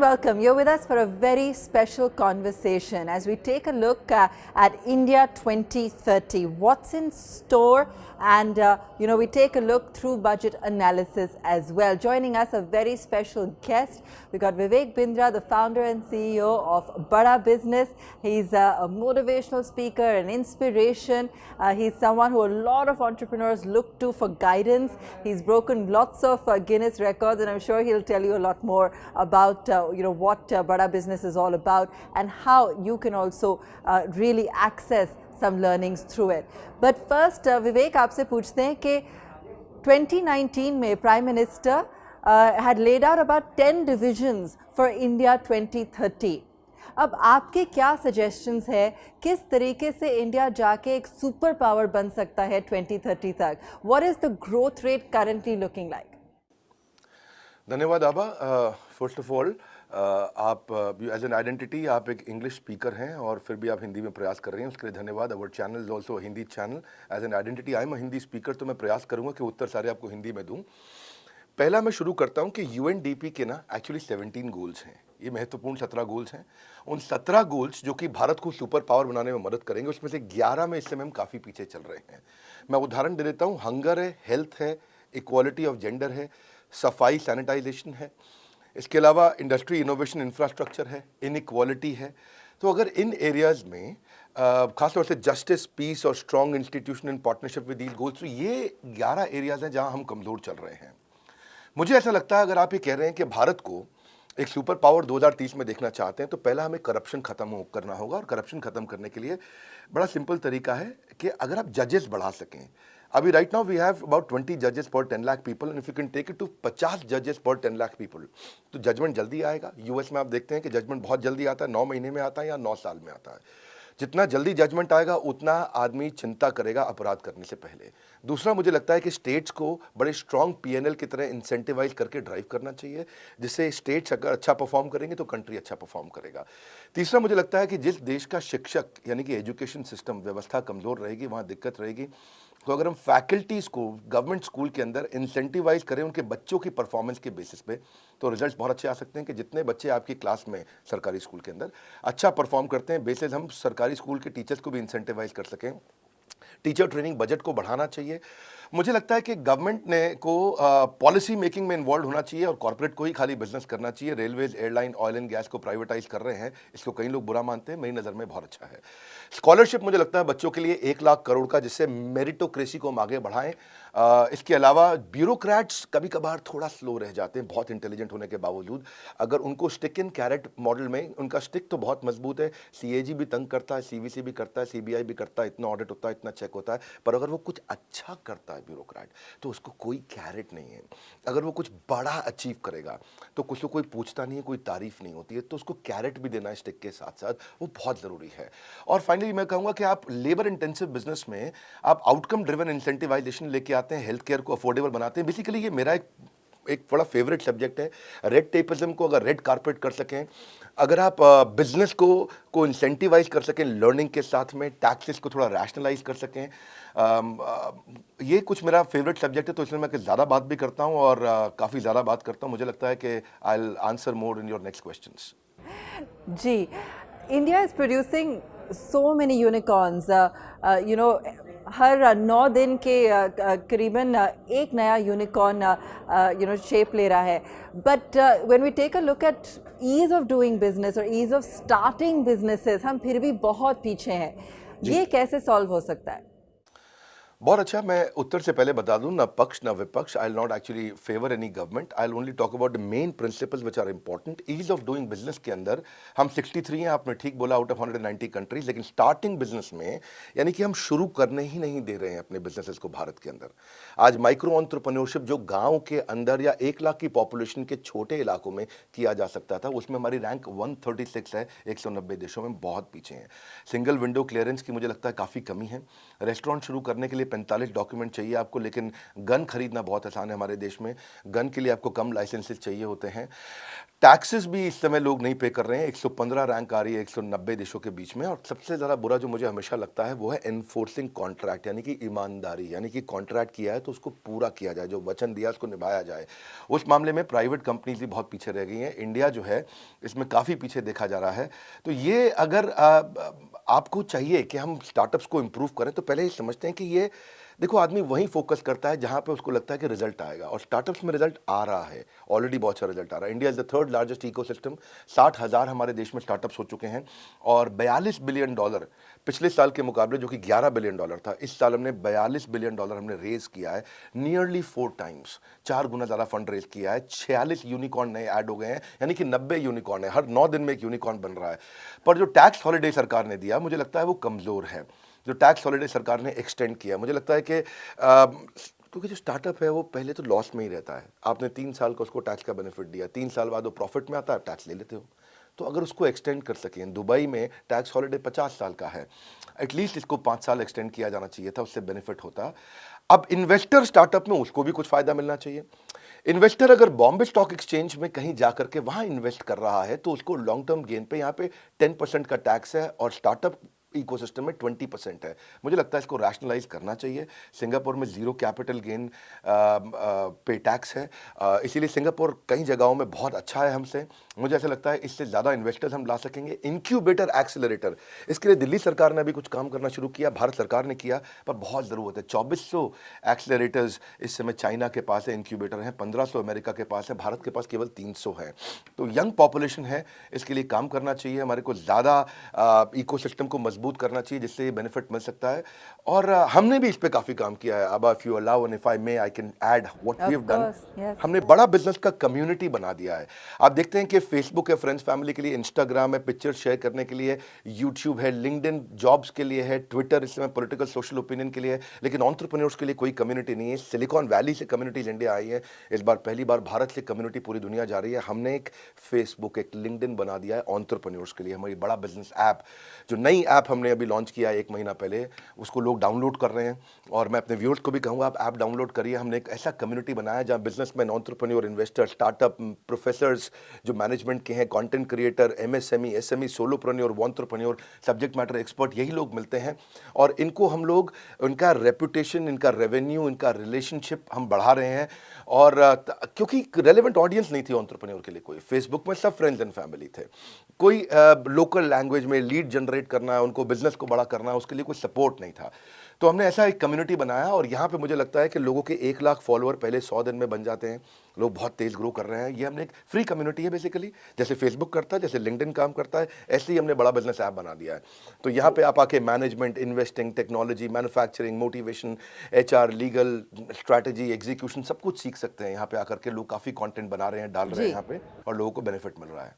welcome. You're with us for a very special conversation as we take a look at India 2030. What's in store? And, we take a look through budget analysis as well. Joining us, a very special guest. We got Vivek Bindra, the founder and CEO of Bada Business. He's a motivational speaker, an inspiration. He's someone who a lot of entrepreneurs look to for guidance. He's broken lots of Guinness records, and I'm sure he'll tell you a lot more about what Bada Business is all about and how you can also really access some learnings through it. But first, Vivek, आपसे पूछते हैं कि 2019 में Prime Minister had laid out about 10 divisions for India 2030. अब आपके क्या suggestions है किस तरीके से इंडिया जाके एक सुपर पावर बन सकता है 2030 तक? What is the growth rate currently looking like? धन्यवाद आबा। फर्स्ट ऑफ ऑल आप एज एन आइडेंटिटी आप एक इंग्लिश स्पीकर हैं और फिर भी आप हिंदी में प्रयास कर रही हैं, उसके लिए धन्यवाद। Our channel is also Hindi channel. As an identity I am a Hindi speaker, तो मैं प्रयास करूंगा कि उत्तर सारे आपको हिंदी में दूं। पहला मैं शुरू करता हूं कि यूएनडीपी के ना एक्चुअली 17 गोल्स हैं। ये महत्वपूर्ण 17 गोल्स हैं। उन 17 गोल्स जो कि भारत को सुपर पावर बनाने में मदद करेंगे, उसमें से 11 में इस समय हम काफ़ी पीछे चल रहे हैं। मैं उदाहरण दे देता हूँ। हंगर है, हेल्थ है, इक्वालिटी ऑफ जेंडर है, सफाई सैनिटाइजेशन है, इसके अलावा इंडस्ट्री इनोवेशन इंफ्रास्ट्रक्चर है, इनइक्वालिटी है। तो अगर इन एरियाज़ में खासतौर से जस्टिस, पीस और strong institution in partnership with these goals, तो ये 11 एरियाज़ हैं जहां हम कमज़ोर चल रहे हैं। मुझे ऐसा लगता है अगर आप ये कह रहे हैं कि भारत को एक सुपर पावर 2030 में देखना चाहते हैं, तो पहला हमें करप्शन खत्म करना होगा। और करप्शन खत्म करने के लिए बड़ा सिंपल तरीका है कि अगर आप जजेस बढ़ा सकें। अभी right now we have about 20 जजेस per 10 lakh people, and if you can take it to 50 जजेस पर 10 लाख पीपल, तो जजमेंट जल्दी आएगा। यूएस में आप देखते हैं कि जजमेंट बहुत जल्दी आता है, 9 महीने में आता है या 9 साल में आता है। जितना जल्दी जजमेंट आएगा उतना आदमी चिंता करेगा अपराध करने से पहले। दूसरा, मुझे लगता है कि स्टेट्स को बड़े स्ट्रॉन्ग पीएनएल की तरह इंसेंटिवाइज करके ड्राइव करना चाहिए, जिससे स्टेट्स अगर अच्छा परफॉर्म करेंगे तो कंट्री अच्छा परफॉर्म करेगा। तीसरा, मुझे लगता है कि जिस देश का शिक्षक यानी कि एजुकेशन सिस्टम व्यवस्था कमज़ोर रहेगी, वहाँ दिक्कत रहेगी। तो अगर हम फैकल्टीज़ को गवर्नमेंट स्कूल के अंदर इंसेंटिवाइज करें उनके बच्चों की परफॉर्मेंस के बेसिस पे, तो रिजल्ट्स बहुत अच्छे आ सकते हैं। कि जितने बच्चे आपकी क्लास में सरकारी स्कूल के अंदर अच्छा परफॉर्म करते हैं, बेसिस हम सरकारी स्कूल के टीचर्स को भी इंसेंटिवाइज कर सकें। टीचर ट्रेनिंग बजट को बढ़ाना चाहिए। मुझे लगता है कि गवर्नमेंट ने को पॉलिसी मेकिंग में इन्वॉल्व होना चाहिए और कॉर्पोरेट को ही खाली बिजनेस करना चाहिए। Railways, airline, oil and gas को प्राइवेटाइज कर रहे हैं, इसको कई लोग बुरा मानते हैं, मेरी नज़र में बहुत अच्छा है। स्कॉलरशिप मुझे लगता है बच्चों के लिए 1 लाख करोड़ का, जिससे मेरिटोक्रेसी को हम आगे बढ़ाएं। इसके अलावा ब्यूरोक्रेट्स कभी कभार थोड़ा स्लो रह जाते हैं, बहुत इंटेलिजेंट होने के बावजूद। अगर उनको स्टिक इन कैरेट मॉडल में, उनका स्टिक तो बहुत मजबूत है, सीएजी भी तंग करता है, सीवीसी भी करता है, सीबीआई भी करता है, इतना ऑडिट होता है, इतना चेक होता है, पर अगर वो कुछ अच्छा करता है ब्यूरोक्रेट, तो उसको कोई कैरेट नहीं है। अगर वो कुछ बड़ा अचीव करेगा तो कुछ तो कोई पूछता नहीं है, कोई तारीफ नहीं होती है, तो उसको कैरेट भी देना है स्टिक के साथ साथ, वो बहुत ज़रूरी है। और फाइनली मैं कहूँगा कि आप लेबर इंटेंसिव बिजनेस में आप आउटकम ड्रिवन इंसेंटिवाइजेशन लेके आते हैं, हेल्थ केयर को अफोर्डेबल बनाते हैं। बेसिकली ये मेरा एक बड़ा फेवरेट सब्जेक्ट है। रेड टेपिज्म को अगर रेड कारपेट कर सकें, अगर आप बिजनेस को इंसेंटिवाइज कर सकें लर्निंग के साथ में, टैक्सेस को थोड़ा रैशनलाइज कर सकें, ये कुछ मेरा फेवरेट सब्जेक्ट है। तो इसलिए मैं ज़्यादा बात भी करता हूँ और काफ़ी ज़्यादा बात करता हूँ। मुझे लगता है कि I will answer more in your next questions. जी, India is producing so many unicorns. हर 9 दिन के करीबन एक नया यूनिकॉर्न शेप ले रहा है। But when we take a look at ease of doing business और ईज ऑफ स्टार्टिंग बिजनेसेस, हम फिर भी बहुत पीछे हैं। ये कैसे सॉल्व हो सकता है? बहुत अच्छा। मैं उत्तर से पहले बता दूं, ना पक्ष ना विपक्ष। I will not actually favour any government, I will only talk about the main principles which are important. Ease of doing business के अंदर हम 63 हैं, आपने ठीक बोला, आउट ऑफ 190 कंट्रीज। लेकिन स्टार्टिंग बिजनेस में यानी कि हम शुरू करने ही नहीं दे रहे हैं अपने बिजनेसेस को भारत के अंदर। आज माइक्रो एंटरप्रेन्योरशिप जो गाँव के अंदर या 1 लाख की पॉपुलेशन के छोटे इलाकों में किया जा सकता था, उसमें हमारी रैंक 136 है। 190 देशों में बहुत पीछे हैं। सिंगल विंडो क्लियरेंस की मुझे लगता है काफ़ी कमी है। रेस्टोरेंट शुरू करने के लिए 45 डॉक्यूमेंट चाहिए आपको, लेकिन गन खरीदना बहुत आसान है हमारे देश में। गन के लिए आपको कम लाइसेंसेस चाहिए होते हैं। टैक्सेस भी इस समय लोग नहीं पे कर रहे हैं। 115 रैंक आ रही है 190 देशों के बीच में। और सबसे ज़्यादा बुरा जो मुझे हमेशा लगता है वो है एनफोर्सिंग कॉन्ट्रैक्ट, यानी कि ईमानदारी, यानी कि कॉन्ट्रैक्ट किया है तो उसको पूरा किया जाए, जो वचन दिया उसको निभाया जाए। उस मामले में प्राइवेट कंपनीज भी बहुत पीछे रह गई हैं। इंडिया जो है इसमें काफ़ी पीछे देखा जा रहा है। तो ये अगर आपको चाहिए कि हम स्टार्टअप्स को इम्प्रूव करें तो पहले ये समझते हैं कि ये देखो, आदमी वहीं फोकस करता है जहां पे उसको लगता है कि रिजल्ट आएगा, और स्टार्टअप्स में रिजल्ट आ रहा है। ऑलरेडी बहुत अच्छा रिजल्ट आ रहा है। India is the third largest ecosystem. 60,000 हमारे देश में स्टार्टअप्स हो चुके हैं और $42 बिलियन पिछले साल के मुकाबले, जो कि $11 बिलियन था, इस साल हमने $42 बिलियन हमने रेज किया है। नियरली 4 टाइम्स, 4 गुना ज़्यादा फंड रेज किया है। 46 यूनिकॉर्न नए ऐड हो गए हैं, यानी कि 90 यूनिकॉर्न है। हर 9 दिन में एक यूनिकॉर्न बन रहा है। पर जो टैक्स हॉलिडे सरकार ने दिया, मुझे लगता है वो कमज़ोर है। जो टैक्स हॉलिडे सरकार ने एक्सटेंड किया, मुझे लगता है कि क्योंकि जो स्टार्टअप है वो पहले तो लॉस में ही रहता है। आपने 3 साल का उसको टैक्स का बेनिफिट दिया, 3 साल बाद वो प्रॉफिट में आता है, टैक्स ले लेते हो। तो अगर उसको एक्सटेंड कर सकें, दुबई में टैक्स हॉलिडे 50 साल का है, एटलीस्ट इसको 5 साल एक्सटेंड किया जाना चाहिए था, उससे बेनिफिट होता। अब इन्वेस्टर स्टार्टअप में उसको भी कुछ फायदा मिलना चाहिए। इन्वेस्टर अगर बॉम्बे स्टॉक एक्सचेंज में कहीं जाकर के वहां इन्वेस्ट कर रहा है तो उसको लॉन्ग टर्म गेन पे यहाँ पे 10% का टैक्स है और स्टार्टअप इकोसिस्टम में 20% है। मुझे लगता है इसको रैशनलाइज करना चाहिए। सिंगापुर में जीरो कैपिटल गेन पे टैक्स है, इसीलिए सिंगापुर कई जगहों में बहुत अच्छा है हमसे। मुझे ऐसा लगता है इससे ज़्यादा इन्वेस्टर्स हम ला सकेंगे। इंक्यूबेटर एक्सेलरेटर, इसके लिए दिल्ली सरकार ने अभी कुछ काम करना शुरू किया, भारत सरकार ने किया, पर बहुत ज़रूरत है। 2400 एक्सेलरेटर्स इस समय चाइना के पास है, इंक्यूबेटर हैं, 1500 अमेरिका के पास है, भारत के पास केवल 300 है। तो यंग पॉपुलेशन है, इसके लिए काम करना चाहिए। हमारे को ज़्यादा इकोसिस्टम को मजबूत करना चाहिए, जिससे ये बेनिफिट मिल सकता है। और हमने भी इस पे काफ़ी काम किया है। अब if you allow and if I may I can add what we have done. हमने बड़ा बिजनेस का कम्युनिटी बना दिया है। आप देखते हैं कि फेसबुक है फ्रेंड्स फैमिली के लिए, इंस्टाग्राम है पिक्चर शेयर करने के लिए, यूट्यूब है, लिंक्डइन जॉब्स के लिए है, ट्विटर इस समय पॉलिटिकल सोशल ओपिनियन के लिए है, लेकिन एंटरप्रेन्योर्स के लिए कोई कम्युनिटी नहीं है। सिलिकॉन वैली से कम्युनिटीज इंडिया आई है, इस बार पहली बार भारत से कम्युनिटी पूरी दुनिया जा रही है। हमने एक फेसबुक, एक लिंक्डइन बना दिया है एंटरप्रेन्योर्स के लिए। हमारी बड़ा बिजनेस ऐप, जो नई ऐप हमने अभी लॉन्च किया है 1 महीना पहले, उसको लोग डाउनलोड कर रहे हैं। और मैं अपने व्यूअर्स को भी कहूँगा, आप ऐप डाउनलोड करिए। हमने एक ऐसा कम्युनिटी बनाया जहाँ businessman, entrepreneur, investor, startup professors जो मैनेजमेंट के हैं, content creator, MSME, SME, solopreneur, entrepreneur, subject matter expert, यही लोग मिलते हैं। और इनको हम लोग, इनका रेपुटेशन, इनका रेवेन्यू, इनका रिलेशनशिप हम बढ़ा रहे हैं। और क्योंकि रेलेवेंट ऑडियंस नहीं थी एंटरप्रेन्योर के लिए कोई, फेसबुक में सब फ्रेंड्स एंड फैमिली थे। कोई लोकल लैंग्वेज में लीड जनरेट करना है, उनको बिजनेस को बड़ा करना है, उसके लिए कोई सपोर्ट नहीं था। तो हमने ऐसा एक कम्युनिटी बनाया और यहाँ पे मुझे लगता है कि लोगों के 1 लाख फॉलोअर पहले 100 दिन में बन जाते हैं। लोग बहुत तेज ग्रो कर रहे हैं। ये हमने एक फ्री कम्युनिटी है बेसिकली, जैसे फेसबुक करता है, जैसे लिंक्डइन काम करता है, ऐसे ही हमने बड़ा बिजनेस ऐप बना दिया है। तो यहाँ पे आप आके management, investing, technology, manufacturing, motivation, HR, legal, strategy, execution, सब कुछ सीख सकते हैं। यहाँ पे आकर के लोग काफ़ी कंटेंट बना रहे हैं, डाल रहे हैं यहाँ पे, और लोगों को बेनिफिट मिल रहा है।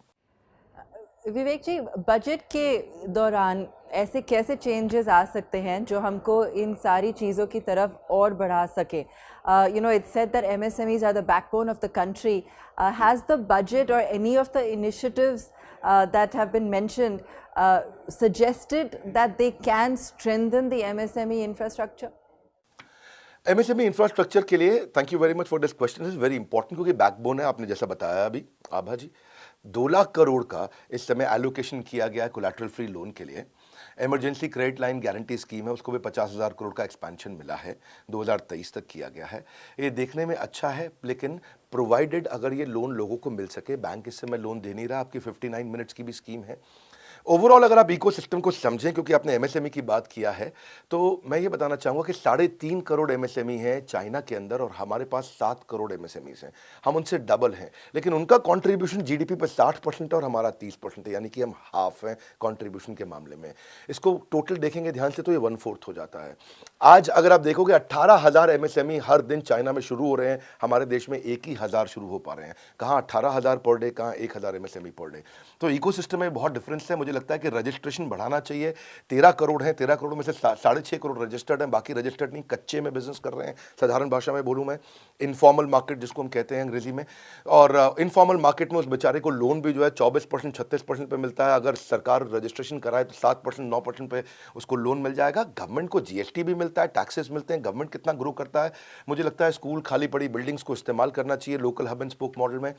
विवेक जी, बजट के दौरान ऐसे कैसे चेंजेस आ सकते हैं जो हमको इन सारी चीज़ों की तरफ और बढ़ा सके? You know, it's said that MSMEs are the backbone of the country. Has the budget or any of the initiatives that have been mentioned suggested that they can strengthen the MSME infrastructure? MSME infrastructure के लिए thank you very much for this question, is very important, क्योंकि backbone है। आपने जैसा बताया अभी आभा जी, 2 लाख करोड़ का इस समय एलोकेशन किया गया है कोलैटरल फ्री लोन के लिए। Emergency credit line guarantee scheme है, उसको भी 50,000 करोड़ का एक्सपेंशन मिला है, 2023 तक किया गया है। ये देखने में अच्छा है, लेकिन प्रोवाइडेड अगर ये लोन लोगों को मिल सके। बैंक इस समय लोन दे नहीं रहा। आपकी 59 मिनट्स की भी स्कीम है। ओवरऑल अगर आप इकोसिस्टम को समझें, क्योंकि आपने एमएसएमई की बात किया है, तो मैं ये बताना चाहूँगा कि 3.5 करोड़ एमएसएमई हैं चाइना के अंदर और हमारे पास 7 करोड़ एमएसएमईज हैं। हम उनसे डबल हैं, लेकिन उनका कंट्रीब्यूशन जीडीपी पर 60% है और हमारा 30% है, यानी कि हम हाफ हैं कंट्रीब्यूशन के मामले में। इसको टोटल देखेंगे ध्यान से तो ये 1/4 हो जाता है। आज अगर आप देखोगे 18,000 एमएसएमई हर दिन चाइना में शुरू हो रहे हैं, हमारे देश में 1 ही 1000 शुरू हो पा रहे हैं। कहाँ 18,000 पर डे, कहाँ 1,000 एमएसएमई पर डे। तो इकोसिस्टम में बहुत डिफरेंस है। मुझे लगता है कि रजिस्ट्रेशन बढ़ाना चाहिए। 13 करोड़ हैं, 13 करोड़ में से 6.5 करोड़ रजिस्टर्ड हैं, बाकी रजिस्टर्ड नहीं, कच्चे में बिजनेस कर रहे हैं। साधारण भाषा में बोलूं मैं, इनफॉर्मल मार्केट जिसको हम कहते हैं अंग्रेजी में। और इनफॉर्मल मार्केट में उस बेचारे को लोन भी जो है 24%, 36% पे मिलता है। अगर सरकार रजिस्ट्रेशन कराए तो 7%, 9% पे उसको लोन मिल जाएगा। गवर्नमेंट को जीएसटी भी मिलता मिलता है, टैक्सेस मिलते हैं, गवर्नमेंट कितना ग्रो करता है। मुझे लगता है स्कूल, खाली पड़ी बिल्डिंग्स को इस्तेमाल करना चाहिए local hub and spoke model में।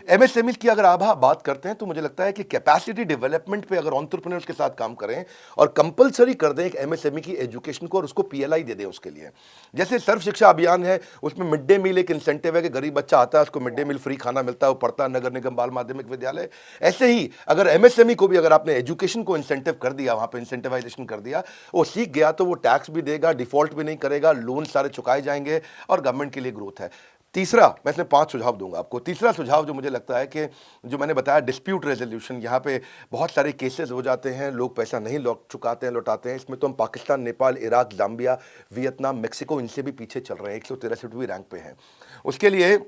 एमएसएमई की अगर आप बात करते हैं तो मुझे लगता है कि कैपेसिटी डेवलपमेंट पे अगर एंटरप्रेन्योर्स के साथ काम करें और कंपलसरी कर दें एक एमएसएमई की एजुकेशन को और उसको पीएलआई दे दें उसके लिए। जैसे सर्व शिक्षा अभियान है, उसमें मिड डे मील एक इंसेंटिव है कि गरीब बच्चा आता है उसको मिड डे मील फ्री खाना मिलता है, वो पढ़ता है नगर निगम बाल माध्यमिक विद्यालय। ऐसे ही अगर एमएसएमई को भी अगर आपने एजुकेशन को इंसेंटिव कर दिया, वहां पर इंसेंटिवाइजेशन कर दिया, वो सीख गया तो वो टैक्स भी देगा, डिफॉल्ट भी नहीं करेगा, लोन सारे चुकाए जाएंगे और गवर्नमेंट के लिए ग्रोथ है। तीसरा, मैं इसमें 5 सुझाव दूंगा आपको। तीसरा सुझाव जो मुझे लगता है कि जो मैंने बताया डिस्प्यूट रेजोल्यूशन, यहाँ पे बहुत सारे केसेस हो जाते हैं, लोग पैसा नहीं लौटाते हैं। इसमें तो हम Pakistan, Nepal, Iraq, Zambia, Vietnam, Mexico, इनसे भी पीछे चल रहे हैं, 163वीं रैंक पे हैं। उसके लिए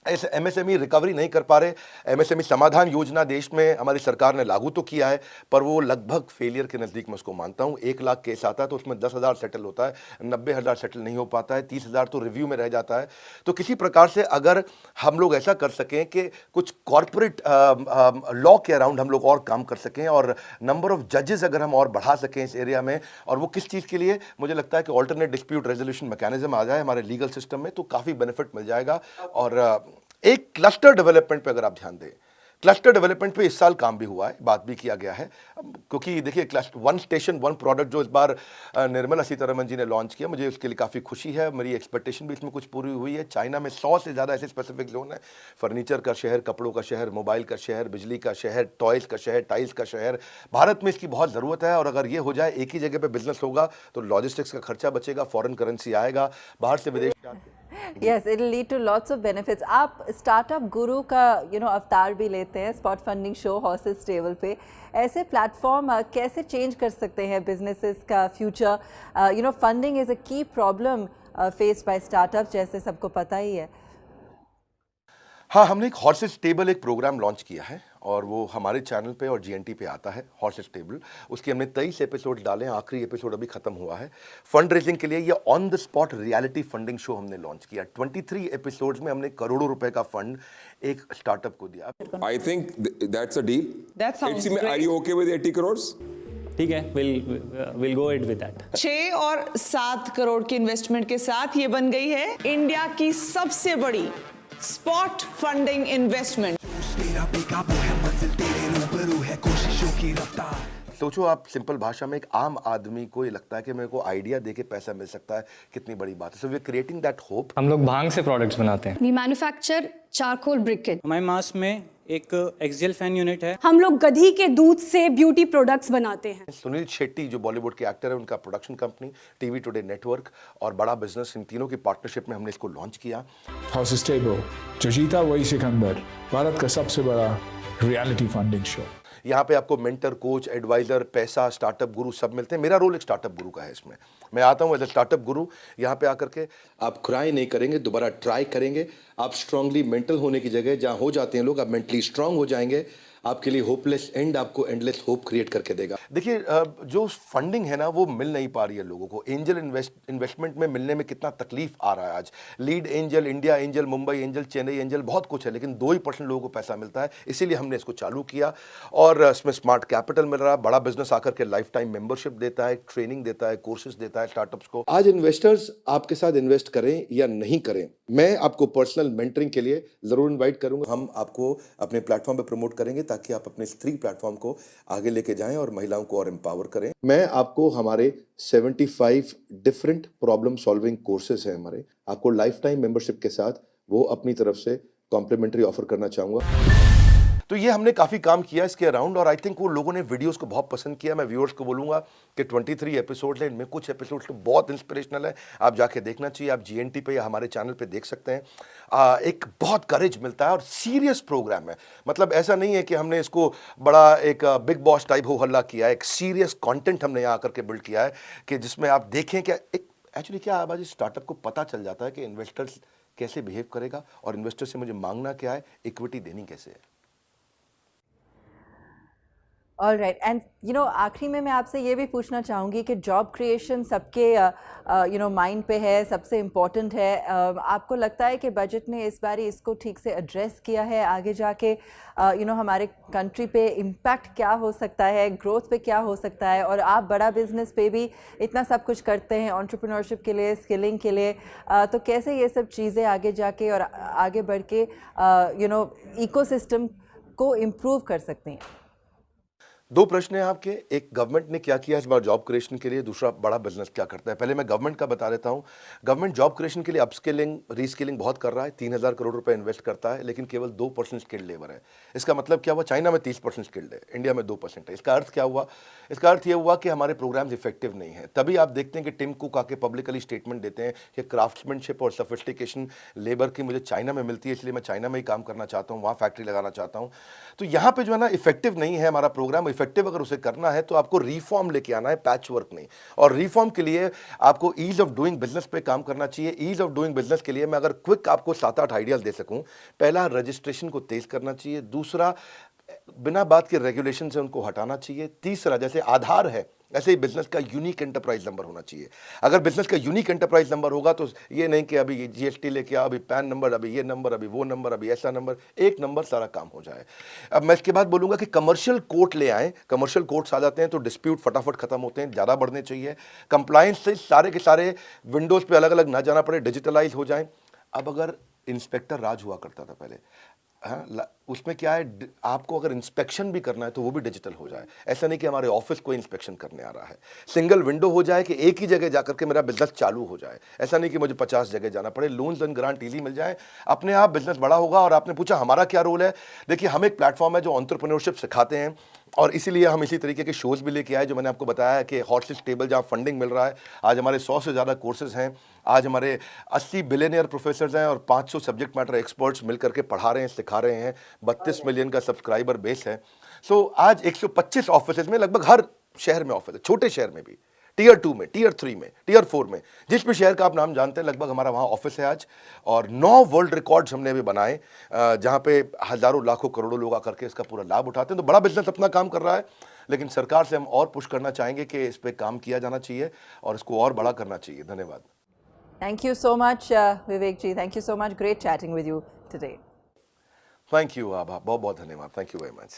एमएसएमई रिकवरी नहीं कर पा रहे। एमएसएमई समाधान योजना देश में हमारी सरकार ने लागू तो किया है, पर वो लगभग फेलियर के नज़दीक मैं उसको मानता हूँ। 1 लाख केस आता है तो उसमें 10,000 सेटल होता है, 90,000 सेटल नहीं हो पाता है, 30,000 तो रिव्यू में रह जाता है। तो किसी प्रकार से अगर हम लोग ऐसा कर सकें कि कुछ कॉर्पोरेट लॉ के अराउंड हम लोग और काम कर सकें और नंबर ऑफ जजेस अगर हम और बढ़ा सकें इस एरिया में, और वो किस चीज़ के लिए, मुझे लगता है कि ऑल्टरनेट डिस्प्यूट रेजोल्यूशन मैकेनिज्म आ जाए हमारे लीगल सिस्टम में तो काफ़ी बेनिफिट मिल जाएगा। और एक क्लस्टर डेवलपमेंट पे अगर आप ध्यान दें, क्लस्टर डेवलपमेंट पे इस साल काम भी हुआ है, बात भी किया गया है, क्योंकि देखिए cluster one station one product जो इस बार निर्मला सीतारमण जी ने लॉन्च किया, मुझे उसके लिए काफ़ी खुशी है। मेरी एक्सपेक्टेशन भी इसमें कुछ पूरी हुई है। चाइना में 100 से ज़्यादा ऐसे स्पेसिफिक जोन है, फर्नीचर का शहर, कपड़ों का शहर, मोबाइल का शहर, बिजली का शहर, टॉयज़ का शहर, टाइल्स का शहर। भारत में इसकी बहुत ज़रूरत है और अगर ये हो जाए, एक ही जगह पर बिजनेस होगा तो लॉजिस्टिक्स का खर्चा बचेगा, फॉरेन करेंसी आएगा, बाहर से विदेश Yes, it'll lead to lots of benefits. आप स्टार्टअप गुरु का अवतार भी लेते हैं spot funding show horses table पे। ऐसे प्लेटफॉर्म कैसे चेंज कर सकते हैं बिजनेसेस का फ्यूचर? फंडिंग इज अ की प्रॉब्लम फेस्ड बाय स्टार्टअप, जैसे सबको पता ही है। हाँ, हमने एक हॉर्सेस टेबल एक प्रोग्राम लॉन्च किया है और वो हमारे चैनल पे और जीएनटी पे आता है, हॉर्सेस टेबल। उसकी हमने 23 एपिसोड डाले हैं, आखिरी एपिसोड अभी खत्म हुआ है। फंड रेजिंग के लिए ये on the spot reality funding show हमने लॉन्च किया। 23 एपिसोड्स में हमने करोड़ों रुपए का फंड एक स्टार्टअप को दिया। I think that's a deal. That sounds It's- great. Are you okay with 80 crores? ठीक है, we'll go ahead with that. 6 और 7 करोड़ की इन्वेस्टमेंट के साथ ये बन गई है इंडिया की सबसे बड़ी स्पॉट फंडिंग इन्वेस्टमेंट। सोचो आप, सिंपल भाषा में एक आम आदमी को ये लगता है कि मेरे को आइडिया देके पैसा मिल सकता है, कितनी बड़ी बात है। So we are creating that hope. हम लोग भांग से प्रोडक्ट्स बनाते हैं। We manufacture charcoal briquette. हमारे मास में एक एक्सियल फैन यूनिट है। हम लोग गधी के दूध से ब्यूटी प्रोडक्ट्स बनाते हैं। सुनील शेट्टी जो बॉलीवुड के एक्टर है, उनका production company TV today network और बड़ा बिजनेस, इन तीनों की पार्टनरशिप में हमने इसको लॉन्च किया। हॉर्सेस टेबल, जो जीता वही सिकंदर, भारत का सबसे बड़ा रियलिटी फंडिंग शो। यहाँ पे आपको मेंटर, कोच, एडवाइजर, पैसा, स्टार्टअप गुरु सब मिलते हैं। मेरा रोल एक स्टार्टअप गुरु का है इसमें। मैं आता हूँ एज ए स्टार्टअप गुरु, यहाँ पे आकर के आप क्राई नहीं करेंगे, दोबारा ट्राई करेंगे। आप स्ट्रांगली मेंटल होने की जगह जहाँ हो जाते हैं लोग, आप मेंटली स्ट्रांग हो जाएंगे। आपके लिए होपलेस एंड आपको एंडलेस होप क्रिएट करके देगा। देखिए जो फंडिंग है ना, वो मिल नहीं पा रही है लोगों को। एंजल इन्वेस्टमेंट में मिलने में कितना तकलीफ आ रहा है आज। Lead angel, India angel, Mumbai angel, Chennai angel, बहुत कुछ है, लेकिन 2% लोगों को पैसा मिलता है। इसीलिए हमने इसको चालू किया और इसमें स्मार्ट कैपिटल मिल रहा है। बड़ा बिजनेस आकर के लाइफ टाइम मेंबरशिप देता है, ट्रेनिंग देता है, कोर्सेज देता है स्टार्टअप्स को। आज इन्वेस्टर्स आपके साथ इन्वेस्ट करें या नहीं करें, मैं आपको पर्सनल मेंटरिंग के लिए जरूर इन्वाइट करूंगा। हम आपको अपने प्लेटफॉर्म पे प्रमोट करेंगे ताकि आप अपने स्त्री प्लेटफॉर्म को आगे लेके जाएं और महिलाओं को और एम्पावर करें। मैं आपको हमारे 75 डिफरेंट प्रॉब्लम सॉल्विंग कोर्सेज हैं हमारे, आपको लाइफ टाइम मेंबरशिप के साथ वो अपनी तरफ से कॉम्प्लीमेंट्री ऑफर करना चाहूंगा। तो ये हमने काफ़ी काम किया इसके अराउंड और आई थिंक वो लोगों ने वीडियोस को बहुत पसंद किया। मैं व्यूअर्स को बोलूँगा कि 23 एपिसोड हैं, इनमें कुछ एपिसोड्स तो बहुत इंस्पिरेशनल है, आप जाके देखना चाहिए। आप जीएनटी पे या हमारे चैनल पे देख सकते हैं। एक बहुत करेज मिलता है और सीरियस प्रोग्राम है। मतलब ऐसा नहीं है कि हमने इसको बड़ा एक बिग बॉस टाइप हो हल्ला किया है। एक सीरियस कॉन्टेंट हमने यहाँ आकर के बिल्ड किया है कि जिसमें आप देखें कि एक एक्चुअली क्या आज स्टार्टअप को पता चल जाता है कि इन्वेस्टर्स कैसे बिहेव करेगा और इन्वेस्टर से मुझे मांगना क्या है, इक्विटी देनी कैसे है। ऑल राइट एंड आखिरी में मैं आपसे ये भी पूछना चाहूँगी कि जॉब क्रिएशन सबके माइंड पे है, सबसे इम्पोर्टेंट है। आपको लगता है कि बजट ने इस बार इसको ठीक से एड्रेस किया है? आगे जाके हमारे कंट्री पे इम्पैक्ट क्या हो सकता है, ग्रोथ पे क्या हो सकता है? और आप बड़ा बिजनेस पे भी इतना सब कुछ करते हैं एंटरप्रेन्योरशिप के लिए, स्किलिंग के लिए, तो कैसे ये सब चीज़ें आगे जाके और आगे बढ़ के इकोसिस्टम को इम्प्रूव कर सकती हैं? दो प्रश्न हैं आपके। एक, गवर्नमेंट ने क्या किया इस बार जॉब क्रिएशन के लिए, दूसरा बड़ा बिजनेस क्या करता है। पहले मैं गवर्नमेंट का बता देता हूं। गवर्नमेंट जॉब क्रिएशन के लिए अपस्किलिंग, रीस्किलिंग बहुत कर रहा है। 3000 करोड़ रुपए इन्वेस्ट करता है, लेकिन केवल 2% स्किल्ड लेबर है। इसका मतलब क्या हुआ? चाइना में 30% स्किल्ड है, इंडिया में 2% है। इसका अर्थ क्या हुआ? इसका अर्थ यह हुआ कि हमारे प्रोग्राम्स इफेक्टिव नहीं है। तभी आप देखते हैं कि टिम कुक आके पब्लिकली स्टेटमेंट देते हैं कि क्राफ्ट्समैनशिप और सोफिस्टिकेशन लेबर की मुझे चाइना में मिलती है, इसलिए मैं चाइना में ही काम करना चाहता हूँ, वहाँ फैक्ट्री लगाना चाहता हूँ। तो यहाँ पे जो है ना, इफेक्टिव नहीं है हमारा प्रोग्राम। इफेक्टिव अगर उसे करना है तो आपको रिफॉर्म लेके आना है, पैच वर्क नहीं। और रिफॉर्म के लिए आपको ईज ऑफ डूइंग बिजनेस पे काम करना चाहिए। ईज ऑफ डूइंग बिजनेस के लिए मैं अगर क्विक आपको 7-8 आइडियाज दे सकूं, पहला, रजिस्ट्रेशन को तेज करना चाहिए। दूसरा, बिना बात के रेगुलेशन से उनको हटाना चाहिए। तीसरा, जैसे आधार है ऐसे ही बिजनेस का यूनिक एंटरप्राइज नंबर होना चाहिए। अगर बिजनेस का यूनिक एंटरप्राइज नंबर होगा तो ये नहीं कि अभी जीएसटी लेके आ, अभी पैन नंबर, अभी ये नंबर, अभी वो नंबर, अभी ऐसा नंबर, एक नंबर सारा काम हो जाए। अब मैं इसके बाद बोलूंगा कि कमर्शियल कोर्ट ले आएं। कमर्शियल कोर्ट्स आ जाते हैं तो डिस्प्यूट फटाफट खत्म होते हैं, ज़्यादा बढ़ने चाहिए। कंप्लायंस से सारे के सारे विंडोज़ पे अलग अलग ना जाना पड़े, डिजिटलाइज हो जाए। अब अगर इंस्पेक्टर राज हुआ करता था पहले, हाँ, उसमें क्या है, आपको अगर इंस्पेक्शन भी करना है तो वो भी डिजिटल हो जाए। ऐसा नहीं कि हमारे ऑफिस को इंस्पेक्शन करने आ रहा है। सिंगल विंडो हो जाए कि एक ही जगह जाकर के मेरा बिजनेस चालू हो जाए। ऐसा नहीं कि मुझे 50 जगह जाना पड़े। लोन्स एंड ग्रांट इजी मिल जाए, अपने आप बिजनेस बड़ा होगा। और आपने पूछा हमारा क्या रोल है। देखिए, हम एक प्लेटफॉर्म है जो एंटरप्रेन्योरशिप सिखाते हैं, और इसीलिए हम इसी तरीके के शोज़ भी लेके आए, जो मैंने आपको बताया है कि हॉटलिस्ट टेबल जहाँ फंडिंग मिल रहा है। आज हमारे 100 से ज़्यादा कोर्सेज हैं। आज हमारे 80 बिलियनियर प्रोफेसर्स हैं और 500 सब्जेक्ट मैटर एक्सपर्ट्स मिलकर के पढ़ा रहे हैं, सिखा रहे हैं। 32 मिलियन का सब्सक्राइबर बेस है। सो आज 125 ऑफिस में, लगभग हर शहर में ऑफिस है, छोटे शहर में भी, टियर 2 में, टियर 3 में, टियर 4 में, जिस भी शहर का आप नाम जानते हैं लगभग हमारा वहाँ ऑफिस है आज। और 9 वर्ल्ड रिकॉर्ड्स हमने अभी बनाए, जहाँ पे हज़ारों लाखों करोड़ों लोग आकर के इसका पूरा लाभ उठाते हैं। तो बड़ा बिजनेस अपना काम कर रहा है, लेकिन सरकार से हम और पुश करना चाहेंगे कि इस पर काम किया जाना चाहिए और इसको और बड़ा करना चाहिए। धन्यवाद। Thank you so much, Vivek ji. Thank you so much. Great chatting with you today. Thank you Abha, बहुत बहुत धन्यवाद। Thank you very much.